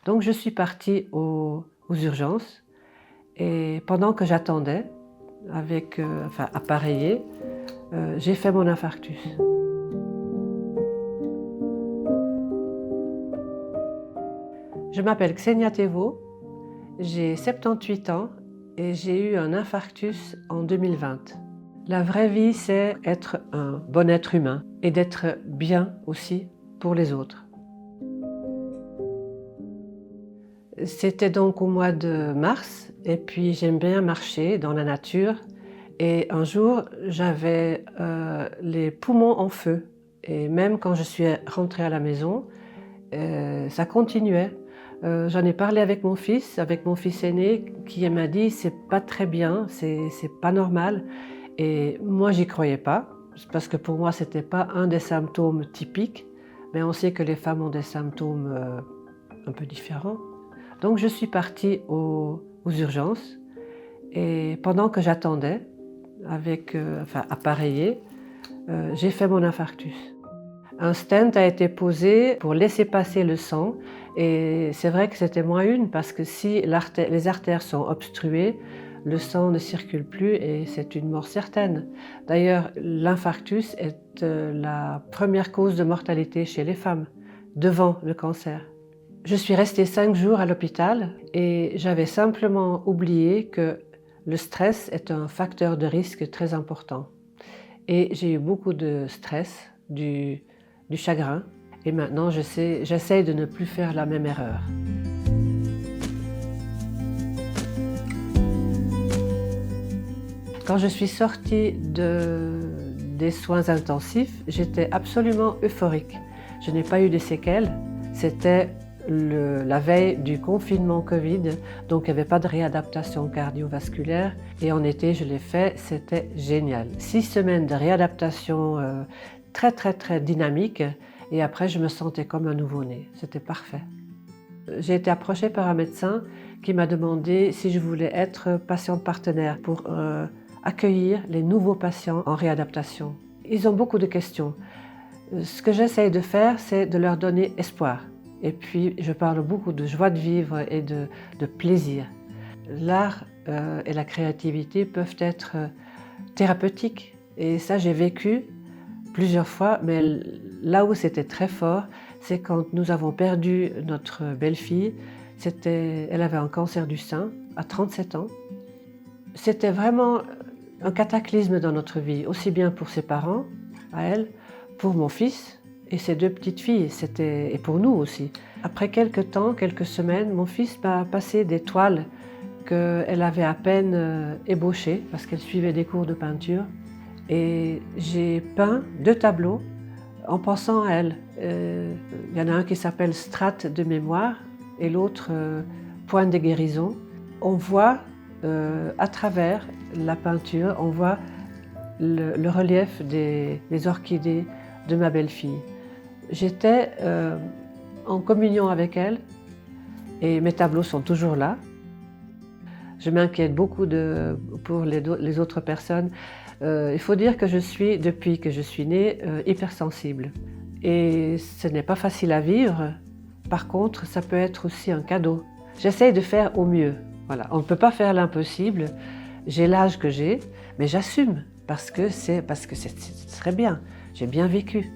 Donc je suis partie aux urgences et pendant que j'attendais, appareillée, j'ai fait mon infarctus. Je m'appelle Ksenia Thévaux, j'ai 78 ans et j'ai eu un infarctus en 2020. La vraie vie, c'est être un bon être humain et d'être bien aussi pour les autres. C'était donc au mois de mars et puis j'aime bien marcher dans la nature et un jour j'avais les poumons en feu et même quand je suis rentrée à la maison, ça continuait. J'en ai parlé avec mon fils aîné qui m'a dit c'est pas très bien, c'est pas normal et moi j'y croyais pas parce que pour moi c'était pas un des symptômes typiques, mais on sait que les femmes ont des symptômes un peu différents. Donc je suis partie aux urgences et pendant que j'attendais, appareillée, j'ai fait mon infarctus. Un stent a été posé pour laisser passer le sang et c'est vrai que c'était -1 parce que si les artères sont obstruées, le sang ne circule plus et c'est une mort certaine. D'ailleurs, l'infarctus est la première cause de mortalité chez les femmes, devant le cancer. Je suis restée 5 jours à l'hôpital et j'avais simplement oublié que le stress est un facteur de risque très important. Et j'ai eu beaucoup de stress, du chagrin, et maintenant j'essaie de ne plus faire la même erreur. Quand je suis sortie des soins intensifs, j'étais absolument euphorique. Je n'ai pas eu de séquelles, c'était la veille du confinement Covid, donc il n'y avait pas de réadaptation cardiovasculaire et en été je l'ai fait, c'était génial. 6 semaines de réadaptation très dynamique et après je me sentais comme un nouveau-né, c'était parfait. J'ai été approchée par un médecin qui m'a demandé si je voulais être patiente partenaire pour accueillir les nouveaux patients en réadaptation. Ils ont beaucoup de questions. Ce que j'essaye de faire, c'est de leur donner espoir. Et puis, je parle beaucoup de joie de vivre et de plaisir. L'art et la créativité peuvent être thérapeutiques. Et ça, j'ai vécu plusieurs fois, mais là où c'était très fort, c'est quand nous avons perdu notre belle-fille. Elle avait un cancer du sein à 37 ans. C'était vraiment un cataclysme dans notre vie, aussi bien pour ses parents, à elle, pour mon fils, et ses 2 petites filles, et pour nous aussi. Après quelques temps, quelques semaines, mon fils m'a passé des toiles qu'elle avait à peine ébauchées parce qu'elle suivait des cours de peinture. Et j'ai peint 2 tableaux en pensant à elle. Il y en a un qui s'appelle Strates de mémoire et l'autre Point de guérison. On voit à travers la peinture, on voit le relief des orchidées de ma belle-fille. J'étais en communion avec elle et mes tableaux sont toujours là. Je m'inquiète beaucoup pour les autres personnes. Il faut dire que je suis, depuis que je suis née, hypersensible. Et ce n'est pas facile à vivre. Par contre, ça peut être aussi un cadeau. J'essaye de faire au mieux. Voilà. On ne peut pas faire l'impossible. J'ai l'âge que j'ai, mais j'assume parce que c'est très bien. J'ai bien vécu.